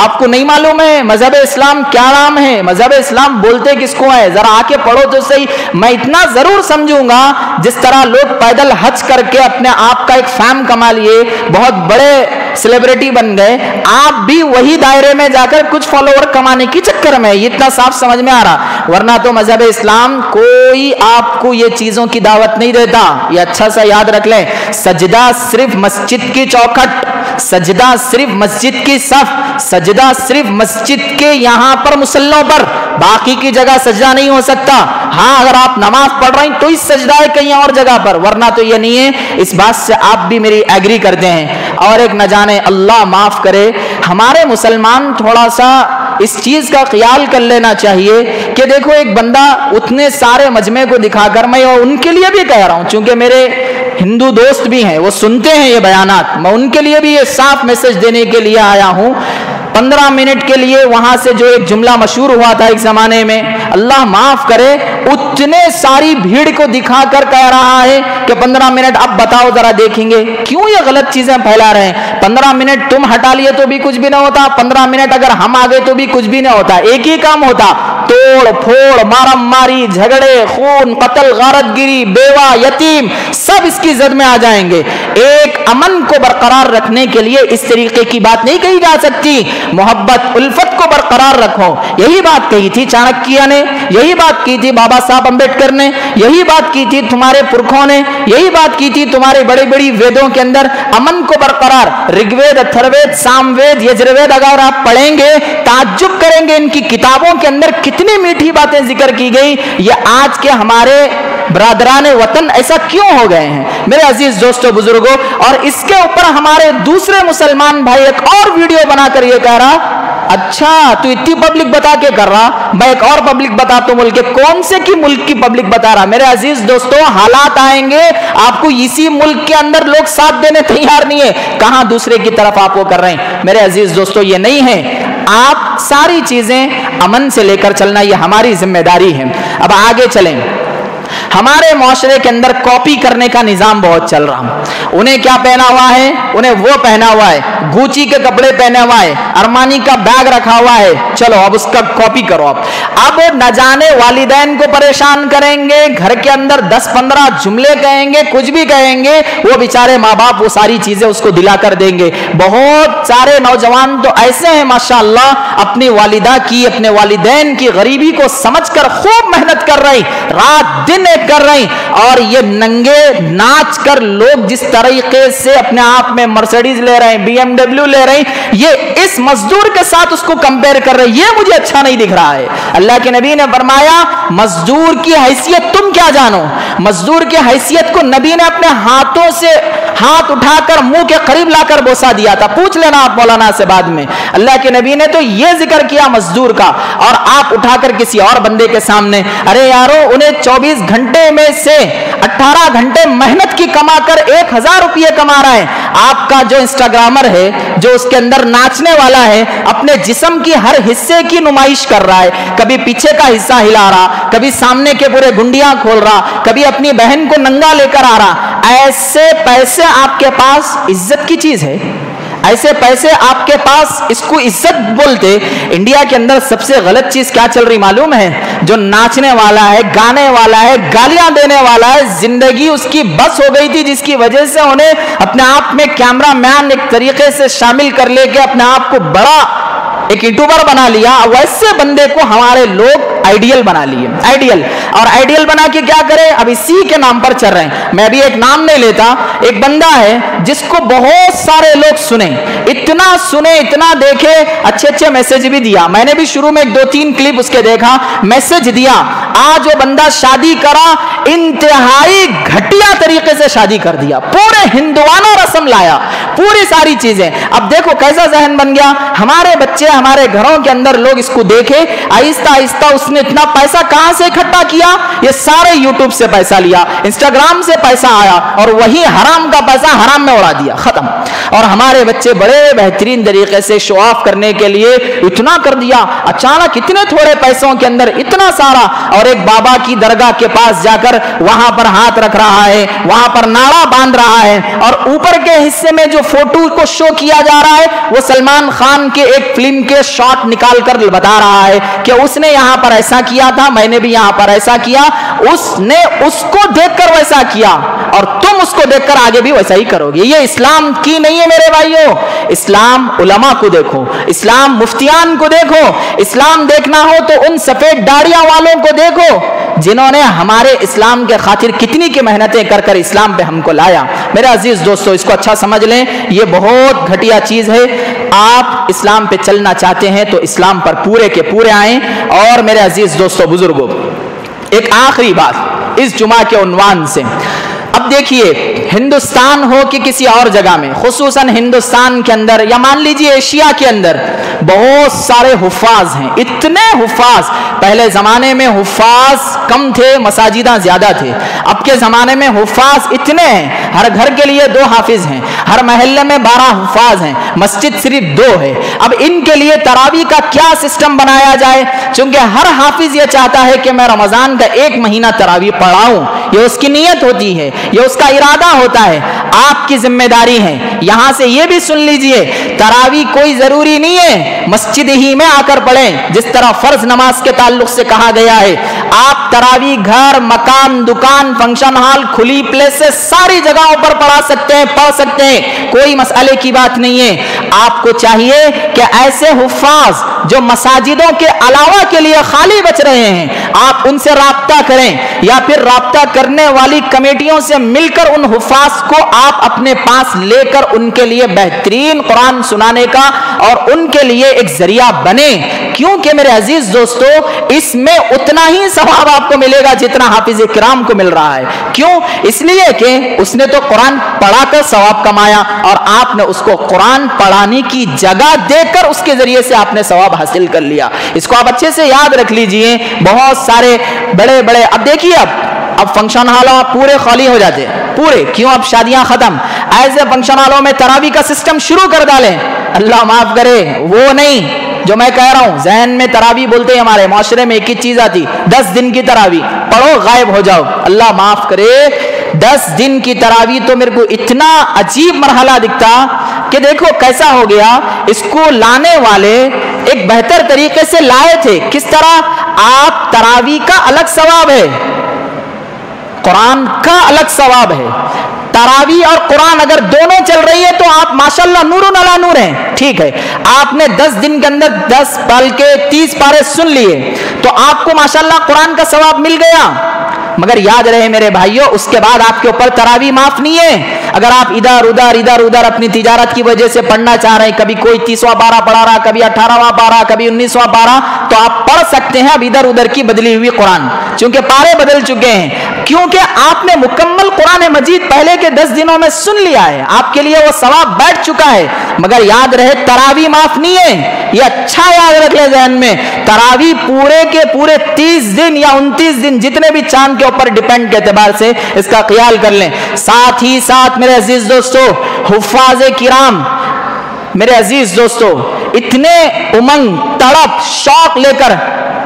آپ کو نہیں معلوم ہے مذہب اسلام کیا نام ہے؟ مذہب اسلام بولتے کس کو ہے؟ ذرا آ کے پڑھو تو صحیح. میں اتنا ضرور سمجھوں گا جس طرح لوگ پیدل حج کر کے اپنے آپ کا ایک فیم کما لیے، بہت بڑے سیلیبریٹی بن گئے، آپ بھی وہی دائرے میں جا کر کچھ فالوور کمانے کی چکر میں، یہ اتنا صاف سمجھ میں آ رہا. ورنہ تو مذہب اسلام کوئی آپ کو یہ چیزوں کی دعوت نہیں دیتا. یہ اچھا سا یاد رکھ لیں، سجدہ صرف مسجد کی چوکھٹ، سجدہ صرف مسجد کی صف، سجدہ صرف مسجد کے یہاں پر مصلوں پر، باقی کی جگہ سجدہ نہیں ہو سکتا. ہاں اگر آپ نماز پڑھ رہے ہیں تو ہی سجدہ ہے کہیں اور جگہ پر، ورنہ تو یہ نہیں ہے. اس بات سے آپ بھی میری ایگری کرتے ہیں. اور ایک نہ جانے اللہ معاف کرے، ہمارے مسلمان تھوڑا سا اس چیز کا خیال کر لینا چاہیے کہ دیکھو ایک بندہ اتنے سارے مجمع کو دکھا کر، میں ان کے لیے بھی کہہ رہا ہوں چونکہ میرے ہندو دوست بھی ہیں، وہ سنتے ہیں یہ بیانات، میں ان کے لیے بھی یہ صاف میسج دینے کے لیے آیا ہوں. 15 منٹ کے لیے وہاں سے جو ایک جملہ مشہور ہوا تھا ایک زمانے میں، اللہ معاف کرے، اتنے ساری بھیڑ کو دکھا کر کہہ رہا ہے کہ 15 منٹ اب بتاؤ ذرا دیکھیں گے کیوں یہ غلط چیزیں پھیلا رہے ہیں. 15 منٹ تم ہٹا لیے تو بھی کچھ بھی نہ ہوتا، 15 منٹ اگر ہم آ گئے تو بھی کچھ بھی نہ ہوتا. ایک ہی کام ہوتا، توڑ پھوڑ، مارم ماری، جھگڑے، خون، قتل، غارت گیری، بیوہ، یتیم، سب اس کی زد میں آ جائیں گے. ایک امن کو برقرار رکھنے کے لیے اس طریقے کی بات نہیں کہی جا سکتی. محبت الفت کو برقرار رکھو، یہی بات کہی تھی چانکیہ نے، یہی بات کی تھی بابا صاحب امبیڈکر نے، یہی بات کی تھی تمہارے پرکھوں نے، یہی بات کی تھی تمہارے بڑی بڑی ویدوں کے اندر. امن کو برقرار، رگ وید، اتھروید، سام وید، یجروید اگر آپ پڑھیں گے تعجب کریں گے ان کی کتابوں کے اندر کتنی میٹھی باتیں ذکر کی گئی. یہ آج کے ہمارے برادران وطن ایسا کیوں ہو گئے ہیں میرے عزیز دوستو بزرگوں؟ اور اس کے اوپر ہمارے دوسرے مسلمان بھائی ایک اور ویڈیو بنا کر یہ کہہ رہا، اچھا تو اتنی پبلک بتا کے کر رہا، میں ایک اور پبلک بتاتا ہوں. ملک کے کون سے کی ملک کی پبلک بتا رہا؟ میرے عزیز دوستو حالات آئیں گے آپ کو اسی ملک کے اندر لوگ ساتھ دینے تیار نہیں ہے، کہاں دوسرے کی طرف آپ وہ کر رہے ہیں. میرے عزیز دوستو یہ نہیں ہے، آپ ساری چیزیں امن سے لے کر چلنا یہ ہماری ذمہ داری ہے. اب آگے چلیں. ہمارے معاشرے کے اندر کاپی کرنے کا نظام بہت چل رہا. انہیں کیا پہنا ہوا ہے؟ انہیں وہ پہنا ہوا ہے، گوچی کے کپڑے پہنے ہوا ہے، ارمانی کا بیگ رکھا ہوا ہے، چلو اب اس کا کاپی کرو. اب نہ جانے والدین کو پریشان کریں گے، گھر کے اندر 10-15 جملے کہیں گے، کچھ بھی کہیں گے، وہ بیچارے ماں باپ وہ ساری چیزیں اس کو دلا کر دیں گے. بہت سارے نوجوان تو ایسے ہیں ماشاءاللہ اپنی والدہ کی، اپنے والدین کی غریبی کو سمجھ کر خوب محنت کر رہے ہیں، رات دن کر رہے ہیں. اور یہ ننگے ناچ کر لوگ جس طریقے سے اپنے آپ میں مرسیڈیز لے رہے ہیں، بی ایم ڈبلیو لے رہے ہیں، یہ اس مزدور کے ساتھ اس کو کمپیئر کر رہے ہیں. یہ مجھے اچھا نہیں دکھ رہا ہے. اللہ کے نبی نے فرمایا مزدور کی حیثیت تم تم کیا جانو؟ مزدور کی حیثیت کو نبی نے اپنے ہاتھوں سے ہاتھ اٹھا کر منہ کے قریب لا کر بوسا دیا تھا. پوچھ لینا آپ مولانا سے بعد میں. اللہ کے نبی نے تو یہ ذکر کیا مزدور کا, اور آپ اٹھا کر کسی اور بندے کے سامنے, ارے یارو انہیں 24 گھنٹے میں سے 18 گھنٹے محنت کی کما کر 1000 روپیے کما رہا ہے. آپ کا جو انسٹاگرامر ہے, جو اس کے اندر ناچنے والا ہے, اپنے جسم کی ہر حصے کی نمائش کر رہا ہے, کبھی پیچھے کا حصہ ہلا رہا, کبھی سامنے کے پورے گنڈیاں کھول رہا, کبھی اپنی بہن کو ننگا لے کر آ رہا. ایسے پیسے آپ کے پاس عزت کی چیز ہے؟ ایسے پیسے آپ کے پاس اس کو عزت بولتے؟ انڈیا کے اندر سب سے غلط چیز کیا چل رہی معلوم ہے؟ جو ناچنے والا ہے, گانے والا ہے, گالیاں دینے والا ہے, زندگی اس کی بس ہو گئی تھی, جس کی وجہ سے انہیں اپنے آپ میں کیمرہ مین ایک طریقے سے شامل کر لے کے اپنے آپ کو بڑا ایک یوٹیوبر بنا لیا. ویسے بندے کو ہمارے لوگ آئیڈیل بنا لیے, آئیڈیل. اور آئیڈیل بنا کے کیا کرے؟ اب اسی کے نام پر چل رہے ہیں. میں ابھی ایک نام نہیں لیتا, ایک بندہ ہے جس کو بہت سارے لوگ سنے, اتنا دیکھے, اچھے میسج بھی دیا. میں نے بھی شروع میں 2-3 کلپ اس کے دیکھا, میسج دیا. آج وہ بندہ شادی کرا, انتہائی گھٹیا طریقے سے شادی کر دیا, پورے ہندوانہ رسم لایا, پوری ساری چیزیں. اب دیکھو کیسا ذہن بن گیا. ہمارے بچے ہمارے گھروں کے اندر لوگ اس کو دیکھے, آہستہ آہستہ اس نے اتنا پیسہ کہاں سے اکٹھا کیا؟ یہ سارے یوٹیوب سے پیسہ لیا, انسٹاگرام سے پیسہ آیا, اور وہی حرام کا پیسہ حرام میں اڑا دیا, ختم. اور ہمارے بچے بڑے بہترین طریقے سے شو آف کرنے کے لیے اتنا کر دیا, اچانک اتنے تھوڑے پیسوں کے اندر اتنا سارا. اور ایک بابا کی درگاہ کے پاس جا کر وہاں پر ہاتھ رکھ رہا ہے, وہاں پر ناڑا باندھ رہا ہے, اور اوپر کے حصے میں جو فوٹو کو شو کیا جا رہا ہے وہ سلمان خان کے ایک فلم کے شاٹ نکال کر بتا رہا ہے کہ اس نے یہاں پر ایسا کیا تھا, میں نے بھی یہاں پر ایسا کیا, اس نے اس کو دیکھ کر ویسا کیا, اور تم اس کو دیکھ کر آگے بھی ویسا ہی کرو گے. یہ اسلام کی نہیں ہے میرے بھائیوں. اسلام علماء کو دیکھو, اسلام مفتیان کو دیکھو, اسلام دیکھنا ہو تو ان سفید داڑیاں والوں کو دیکھو جنہوں نے ہمارے اسلام کے خاطر کتنی کی محنتیں کر کر اسلام پہ ہم کو لایا. میرے عزیز دوستو, اس کو اچھا سمجھ لیں, یہ بہت گھٹیا چیز ہے. آپ اسلام پہ چلنا چاہتے ہیں تو اسلام پر پورے کے پورے آئیں. اور میرے عزیز دوستو بزرگوں, ایک آخری بات اس جمعہ کے عنوان سے. اب دیکھیے, ہندوستان ہو کہ کسی اور جگہ میں, خصوصاً ہندوستان کے اندر یا مان لیجیے ایشیا کے اندر, بہت سارے حفاظ ہیں, اتنے حفاظ. پہلے زمانے میں حفاظ کم تھے, مساجداں زیادہ تھے. اب کے زمانے میں حفاظ اتنے ہیں, ہر گھر کے لیے 2 حافظ ہیں, ہر محلے میں 12 حفاظ ہیں, مسجد صرف 2 ہے. اب ان کے لیے تراویح کا کیا سسٹم بنایا جائے؟ چونکہ ہر حافظ یہ چاہتا ہے کہ میں رمضان کا 1 مہینہ تراویح پڑھاؤں, یہ اس کی نیت ہوتی ہے, یہ اس کا ارادہ ہوتا ہے. آپ کی ذمہ داری ہے, یہاں سے یہ بھی سن لیجئے, تراویح کوئی ضروری نہیں ہے مسجد ہی میں آ کر پڑھیں, جس طرح فرض نماز کے تعلق سے کہا گیا ہے. آپ تراویح گھر, مکان, دکان, فنکشن ہال, کھلی پلیسز, ساری جگہوں پر پڑھا سکتے ہیں, پڑھ سکتے ہیں, کوئی مسئلے کی بات نہیں ہے. آپ کو چاہیے کہ ایسے حفاظ جو مساجدوں کے علاوہ کے لیے خالی بچ رہے ہیں, آپ ان سے رابطہ کریں, یا پھر رابطہ کرنے والی کمیٹیوں سے مل کر ان حفاظ کو آپ اپنے پاس لے کر ان کے لیے بہترین قرآن سنانے کا اور ان کے لیے ایک ذریعہ بنے. کیونکہ میرے عزیز دوستو, اس میں اتنا ہی ثواب آپ کو ملے گا جتنا حافظ کرام کو مل رہا ہے. کیوں؟ اس لیے کہ اس نے تو قرآن پڑھا کر ثواب کمایا, اور آپ نے اس کو قرآن پڑھانے کی جگہ دے کر اس کے ذریعے سے آپ نے ثواب حاصل کر لیا. اس کو آپ اچھے سے یاد رکھ لیجئے. بہت سارے بڑے بڑے, اب دیکھیے, اب فنکشن ہالوں پورے خالی ہو جاتے پورے. کیوں؟ اب شادیاں ختم. ایسے فنکشن ہالوں میں تراویح کا سسٹم شروع کر ڈالیں. اللہ معاف کرے, وہ نہیں جو میں کہہ رہا ہوں. ذہن میں تراویح بولتے ہیں, ہمارے معاشرے میں ایک ہی چیز آتی, 10 دن کی تراویح پڑھو غائب ہو جاؤ. اللہ معاف کرے, 10 دن کی تراویح تو میرے کو اتنا عجیب مرحلہ دکھتا کہ دیکھو کیسا ہو گیا. اس کو لانے والے ایک بہتر طریقے سے لائے تھے. کس طرح؟ آپ تراویح کا الگ ثواب ہے, قرآن کا الگ ثواب ہے. تراویح اور قرآن اگر دونوں چل رہی ہے تو آپ ماشاءاللہ نور علی نور ہیں. ٹھیک ہے, آپ نے 10 دن کے اندر 10 بلکہ 30 پارے سن لیے تو آپ کو ماشاءاللہ قرآن کا ثواب مل گیا. مگر یاد رہے میرے بھائیوں اس کے بعد آپ کے اوپر تراویح معاف نہیں ہے. اگر آپ ادھر ادھر اپنی تجارت کی وجہ سے پڑھنا چاہ رہے ہیں, کبھی کوئی 30واں پارہ پڑھا رہا, کبھی 18واں پارہ, کبھی 19واں پارہ, تو آپ پڑھ سکتے ہیں اب ادھر ادھر کی بدلی ہوئی قرآن, چونکہ پارے بدل چکے ہیں. کیونکہ آپ نے مکمل قرآن مجید پہلے کے 10 دنوں میں سن لیا ہے, آپ کے لیے وہ ثواب بیٹھ چکا ہے. مگر یاد رہے تراویح معاف نہیں ہے, یہ اچھا یاد رکھ لیں ذہن میں. تراویح پورے کے پورے 30 دن یا 29 دن جتنے بھی چاند کے اوپر ڈیپینڈ کے اعتبار سے اس کا خیال کر لیں. ساتھ ہی ساتھ میرے عزیز دوستو, حفاظ کرام, میرے عزیز دوستو, اتنے امنگ تڑپ شوق لے کر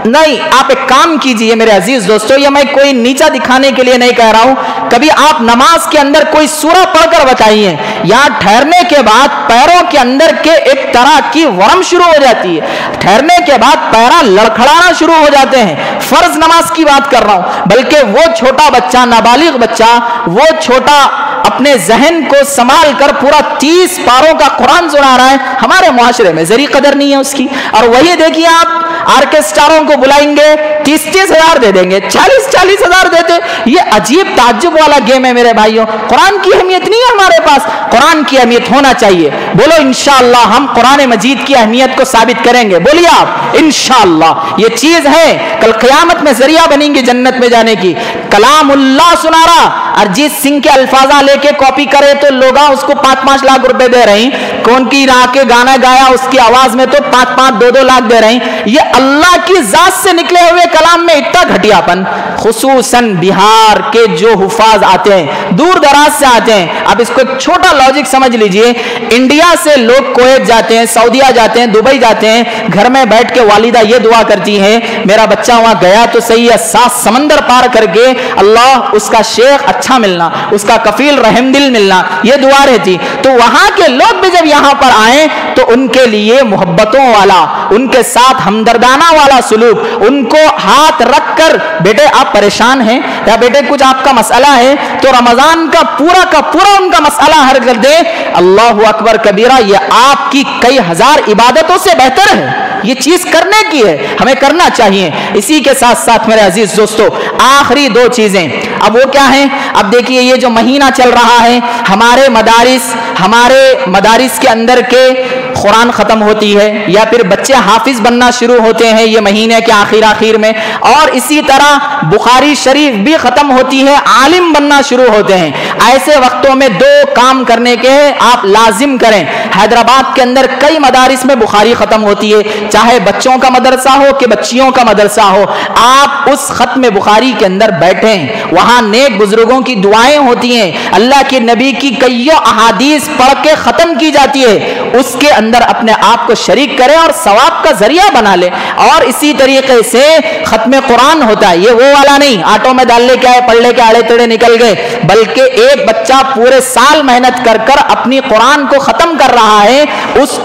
نہیں, آپ ایک کام کیجئے میرے عزیز دوستو, یہ میں کوئی نیچا دکھانے کے لیے نہیں کہہ رہا ہوں, کبھی آپ نماز کے اندر کوئی سورہ پڑھ کر بتائیے, یہاں ٹھہرنے کے بعد پیروں کے اندر کے ایک طرح کی ورم شروع ہو جاتی ہے, ٹھہرنے کے بعد پیرا لڑکھڑانا شروع ہو جاتے ہیں. فرض نماز کی بات کر رہا ہوں, بلکہ وہ چھوٹا بچہ, نابالغ بچہ, وہ چھوٹا اپنے ذہن کو سنبھال کر پورا 30 پاروں کا قرآن سنا رہا ہے. ہمارے معاشرے میں ذری قدر نہیں ہے اس کی, اور وہی دیکھیے آپ آرکسٹروں کو بلائیں گے 30-30 ہزار دے دیں گے, 40-40 ہزار دیتے. یہ عجیب تعجب والا گیم ہے میرے بھائیوں. قرآن کی اہمیت نہیں ہے ہمارے پاس, قرآن کی اہمیت ہونا چاہیے. بولو انشاءاللہ ہم قرآن مجید کی اہمیت کو ثابت کریں گے, بولیے آپ انشاءاللہ. یہ چیز ہے کل قیامت میں ذریعہ بنیں گی جنت میں جانے کی. کلام اللہ سنا رہا, ارجیت سنگھ کے الفاظ لے کے کاپی کرے تو لوگ اس کو 5-5 لاکھ روپے دے رہے ہیں. کون کی راہ کے گانا گایا اس کی آواز میں تو 5-5, 2-2 لاکھ دے رہے ہیں. یہ اللہ کی ذات سے نکلے ہوئے کلام میں اتنا گھٹیا پن, خصوصاً بہار کے جو حفاظ آتے ہیں, دور دراز سے آتے ہیں. اب اس کو ایک چھوٹا لاجک سمجھ لیجئے, انڈیا سے لوگ کویت جاتے ہیں, سعودیہ جاتے ہیں, دبئی جاتے ہیں, گھر میں بیٹھ کے والدہ یہ دعا کرتی ہیں, میرا بچہ وہاں گیا تو صحیح ہے, 7 سمندر پار کر کے اللہ اس کا شیخ اچھا ملنا, اس کا کفیل رحم دل ملنا, یہ دعا رہتی. تو وہاں کے لوگ بھی جب یہاں پر آئیں تو ان کے لیے محبتوں والا, ان کے ساتھ ہمدردانہ والا سلوک, ان کو ہاتھ رکھ کر بیٹے آپ پریشان ہیں یا بیٹے کچھ آپ کا مسئلہ ہے تو رمضان کا پورا ان کا مسئلہ حل کر دیں. اللہ اکبر کبیرہ, یہ آپ کی کئی ہزار عبادتوں سے بہتر ہے. یہ چیز کرنے کی ہے, ہمیں کرنا چاہیے. اسی کے ساتھ ساتھ میرے عزیز دوستو آخری 2 چیزیں, اب وہ کیا ہیں؟ اب دیکھیے یہ جو مہینہ چل رہا ہے, ہمارے مدارس کے اندر کے قرآن ختم ہوتی ہے یا پھر بچے حافظ بننا شروع ہوتے ہیں یہ مہینے کے آخر میں, اور اسی طرح بخاری شریف بھی ختم ہوتی ہے, عالم بننا شروع ہوتے ہیں. ایسے وقتوں میں 2 کام کرنے کے آپ لازم کریں. حیدرآباد کے اندر کئی مدارس میں بخاری ختم ہوتی ہے, چاہے بچوں کا مدرسہ ہو کہ بچیوں کا مدرسہ ہو, آپ اس ختم بخاری کے اندر بیٹھیں, وہاں نیک بزرگوں کی دعائیں ہوتی ہیں, اللہ کے نبی کی کئیوں احادیث پڑھ کے ختم کی جاتی ہے, اس کے اندر اپنے آپ کو شریک کریں اور ثواب کا ذریعہ بنا لیں. اور اسی طریقے سے ختم قرآن ہوتا ہے, یہ وہ والا نہیں آٹو میں ڈال لے کے آئے پڑھ لے کے آڑے تڑے نکل گئے, بلکہ ایک بچہ پورے سال محنت کر کر اپنی قرآن کو ختم کر رہا ہے, اس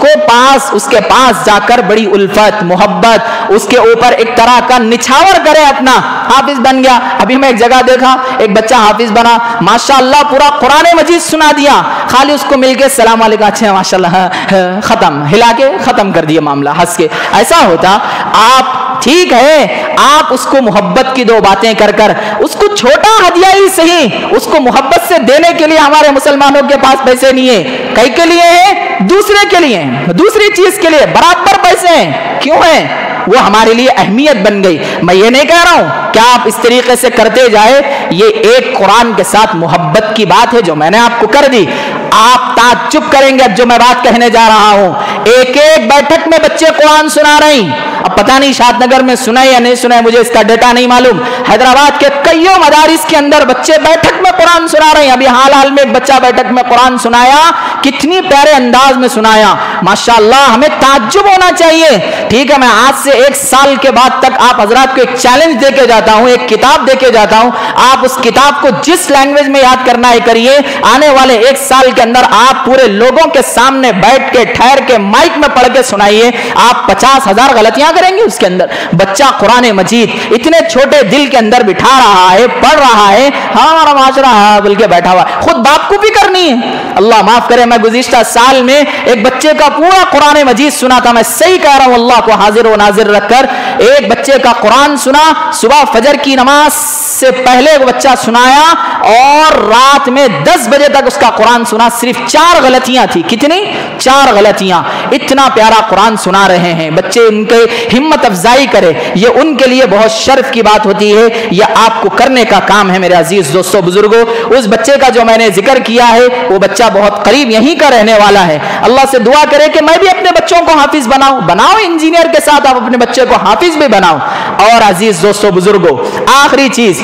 کے پاس جا کر بڑی الفت محبت, اس کے اوپر ایک طرح کا نچھاور کرے, اپنا حافظ بن گیا. ابھی میں ایک جگہ دیکھا ایک بچہ حافظ بنا, ماشاءاللہ پورا قرآن مجید سنا دیا, خالی اس کو مل کے السلام علیکم, اچھا ماشاءاللہ, ختم, ہلا کے ختم کر دیا معاملہ, ہنس کے. ایسا ہوتا آپ ٹھیک ہے, آپ اس کو محبت کی 2 باتیں کر کر, اس کو چھوٹا ہدیہ ہی صحیح, اس کو محبت سے دینے کے لیے ہمارے مسلمانوں کے پاس پیسے نہیں ہیں, کئی کے لیے ہیں, دوسرے کے لیے, دوسری چیز کے لیے برابر پیسے ہیں. کیوں ہیں؟ وہ ہمارے لیے اہمیت بن گئی. میں یہ نہیں کہہ رہا ہوں کہ آپ اس طریقے سے کرتے جائے, یہ ایک قرآن کے ساتھ محبت کی بات ہے جو میں نے آپ کو کر دی. آپ تعجب کریں گے اب جو میں بات کہنے جا رہا ہوں, ایک بیٹھک میں بچے قرآن سنا رہے ہیں. اب پتہ نہیں شاد نگر میں سنا یا نہیں سنا, مجھے اس کا ڈیٹا نہیں معلوم. حیدرآباد کے کئیوں مدارس کے اندر بچے بیٹھک میں قرآن سنا رہے ہیں. ابھی حال میں ایک بچہ بیٹھک میں قرآن سنایا, کتنی پیارے انداز میں سنایا, ماشاءاللہ. ہمیں تعجب ہونا چاہیے. ٹھیک ہے, میں آج سے 1 سال کے بعد تک آپ حضرات کو ایک چیلنج دے کے جاتا ہوں, ایک کتاب دے کے جاتا ہوں, آپ اس کتاب کو جس لینگویج میں یاد کرنا ہے کریے. آنے والے 1 سال کے اندر آپ پورے لوگوں کے سامنے بیٹھ کے ٹھہر کے مائک میں پڑھ کے سنائیے, آپ 50,000 غلطیاں کریں گے اس کے اندر. بچہ قرآن مجید اتنے چھوٹے دل کے اندر بٹھا رہا ہے, پڑھ رہا ہے, ہاں ہمارا معاشرہ ہے بلکہ بیٹھا ہوا ہے, خود باپ کو بھی کرنی ہے. اللہ معاف کرے, میں گزشتہ سال میں ایک بچے کا پورا قرآن مجید سنا تھا, میں صحیح کہہ رہا ہوں, اللہ کو حاضر و ناظر رکھ کر ایک بچے کا قرآن سنا. صبح فجر کی نماز سے پہلے ایک بچہ سنایا اور رات میں 10 بجے تک اس کا قرآن سنا. صرف 4 غلطیاں تھی. کتنی؟ 4 غلطیاں. اتنا پیارا قرآن سنا رہے ہیں بچے. ان کے ہمت افزائی کرے, یہ ان کے لیے بہت شرف کی بات ہوتی ہے. یہ آپ کو کرنے کا کام ہے میرے عزیز دوستو بزرگوں. اس بچے کا جو میں نے ذکر کیا ہے وہ بچہ بہت قریب یہیں کا رہنے والا ہے. اللہ سے دعا کرے کہ میں بھی اپنے بچوں کو حافظ بناؤں. انجینئر کے ساتھ آپ اپنے بچے کو حافظ بھی بناؤ. اور عزیز دوستو بزرگوں, آخری چیز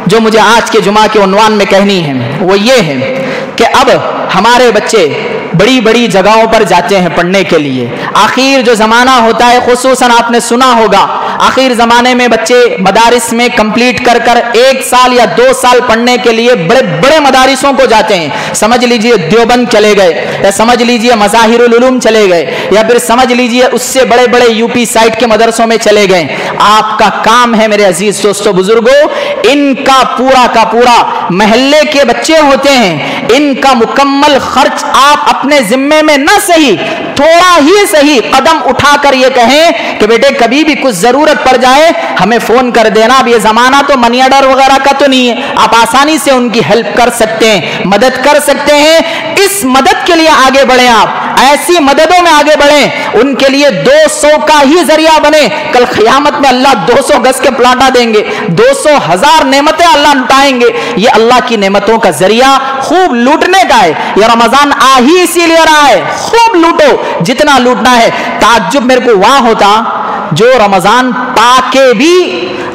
جو مجھے آج کے جمعہ کے عنوان میں کہنی ہے وہ یہ ہے کہ اب ہمارے بچے بڑی بڑی جگہوں پر جاتے ہیں پڑھنے کے لیے. آخر جو زمانہ ہوتا ہے, خصوصاً آپ نے سنا ہوگا, آخر زمانے میں بچے مدارس میں کمپلیٹ کر 1 سال یا 2 سال پڑھنے کے لیے بڑے بڑے مدارسوں کو جاتے ہیں. سمجھ لیجئے دیوبند چلے گئے, یا سمجھ لیجئے مظاہر العلوم چلے گئے, یا پھر سمجھ لیجئے اس سے بڑے بڑے UP سائٹ کے مدرسوں میں چلے گئے. آپ کا کام ہے میرے عزیز دوستو بزرگوں, ان کا پورا محلے کے بچے ہوتے ہیں, ان کا مکمل خرچ آپ اپنے ذمے میں نہ صحیح تھوڑا ہی صحیح قدم اٹھا کر یہ کہیں کہ بیٹے کبھی بھی کچھ ضرورت پڑ جائے ہمیں فون کر دینا. اب یہ زمانہ تو منی آرڈر وغیرہ کا تو نہیں ہے, آپ آسانی سے ان کی ہیلپ کر سکتے ہیں, مدد کر سکتے ہیں. اس مدد کے لیے آگے بڑھیں, آپ ایسی مددوں میں آگے بڑھیں, ان کے لیے 200 کا ہی ذریعہ بنے. کل قیامت میں اللہ 200 گز کے پلاٹا دیں گے, 200,000 نعمتیں اللہ لٹائیں گے. یہ اللہ کی نعمتوں کا ذریعہ خوب لوٹنے کا ہے. یہ رمضان آ ہی اسی لیے رہا ہے, خوب لوٹو جتنا لوٹنا ہے. تعجب میرے کو وہاں ہوتا جو رمضان پا کے بھی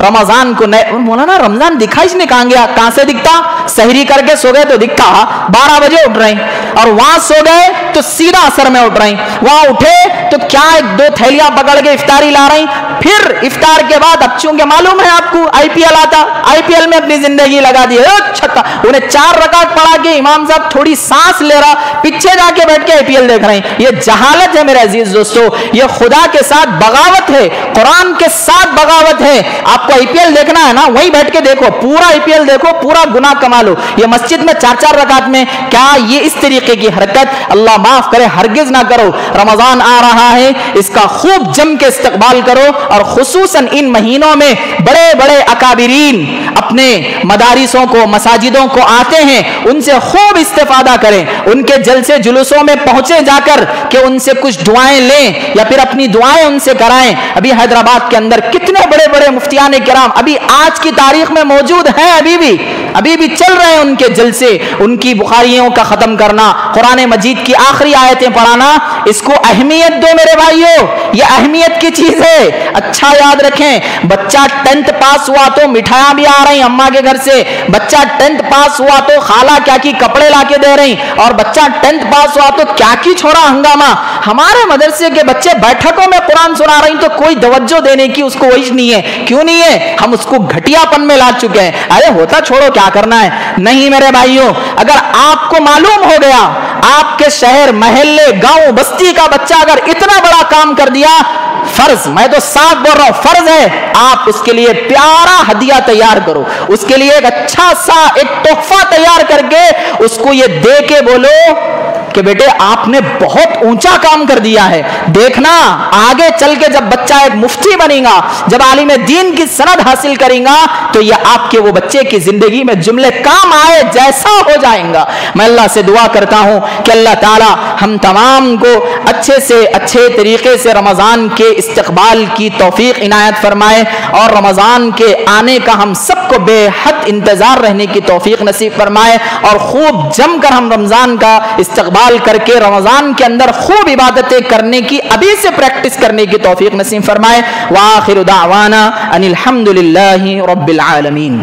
رمضان کو مولانا رمضان دکھا اس نے کہاں سے دکھتا؟ سحری کر کے سو گئے تو دکھتا 12 بجے اٹھ رہے ہیں, اور وہاں سو گئے تو سیدھا اثر میں اٹھ رہے ہیں. وہاں اٹھے تو کیا 1-2 تھیلیاں پکڑ کے افطاری لا رہے ہیں. پھر افطار کے بعد اب چونکہ معلوم ہے آپ کو IPL آتا, IPL میں اپنی زندگی لگا دی ہے. چھکا انہیں 4 رکعت پڑھا کے امام صاحب تھوڑی سانس لے رہا, پیچھے جا کے بیٹھ کے IPL دیکھ رہے ہیں. یہ جہالت ہے میرے عزیز دوستو, یہ خدا کے ساتھ بغاوت ہے, قرآن کے ساتھ بغاوت ہے. آپ کو IPL دیکھنا ہے نا, وہیں بیٹھ کے دیکھو, پورا IPL دیکھو, پورا گناہ کما لو. یہ مسجد میں 4 رکعت میں کیا یہ اس طریقے کی حرکت اللہ معاف کرے ہرگز نہ کرو. رمضان آ رہا ہے, اس کا خوب جم کے استقبال کرو, اور خصوصاً ان مہینوں میں بڑے بڑے اکابرین اپنے مدارسوں کو مساجدوں کو آتے ہیں, ان سے خوب استفادہ کریں. ان کے جلسے جلوسوں میں پہنچے جا کر کہ ان سے کچھ دعائیں لیں یا پھر اپنی دعائیں ان سے کرائیں. ابھی حیدرآباد کے اندر کتنے بڑے بڑے مفتیان کرام ابھی آج کی تاریخ میں موجود ہیں, ابھی بھی چل رہے ہیں ان کے جلسے. ان کی بخاریوں کا ختم کرنا, قرآن مجید کی آخری آیتیں پڑھانا, اس کو اہمیت دو میرے بھائیوں, یہ اہمیت کی چیز ہے. اچھا یاد رکھیں, بچہ 10th پاس ہوا تو مٹھائیاں بھی آ رہی اماں کے گھر سے, بچہ 10th پاس ہوا تو خالہ کیا کی کپڑے لا کے دے رہی, اور بچہ 10th پاس ہوا تو کیا کی چھوڑا ہنگامہ. ہمارے مدرسے کے بچے بیٹھکوں میں قرآن سنا رہی تو کوئی توجہ دینے کی اس کو وہی نہیں ہے. کیوں نہیں ہے؟ ہم اس کو گھٹیا پن میں لا چکے ہیں. ارے ہوتا چھوڑو, کیا کرنا ہے. نہیں میرے بھائیوں, اگر آپ کو معلوم ہو گیا آپ کے شہر محلے گاؤں بستی کا بچہ اگر اتنا بڑا کام کر دیا, فرض, میں تو صاف بول رہا ہوں, فرض ہے آپ اس کے لیے پیارا ہدیہ تیار کرو, اس کے لیے ایک اچھا سا ایک تحفہ تیار کر کے اس کو یہ دے کے بولو کہ بیٹے آپ نے بہت اونچا کام کر دیا ہے. دیکھنا آگے چل کے جب بچہ ایک مفتی بنے گا, جب عالم دین کی سند حاصل کرے گا, تو یہ آپ کے وہ بچے کی زندگی میں جملے کام آئے جیسا ہو جائیں گا. میں اللہ سے دعا کرتا ہوں کہ اللہ تعالی ہم تمام کو اچھے سے اچھے طریقے سے رمضان کے استقبال کی توفیق عنایت فرمائے, اور رمضان کے آنے کا ہم سب کو بے حد انتظار رہنے کی توفیق نصیب فرمائے, اور خوب جم کر ہم رمضان کا استقبال کر کے رمضان کے اندر خوب عبادتیں کرنے کی ابھی سے پریکٹس کرنے کی توفیق نصیب فرمائے. وآخر دعوانا ان الحمد للہ رب العالمین.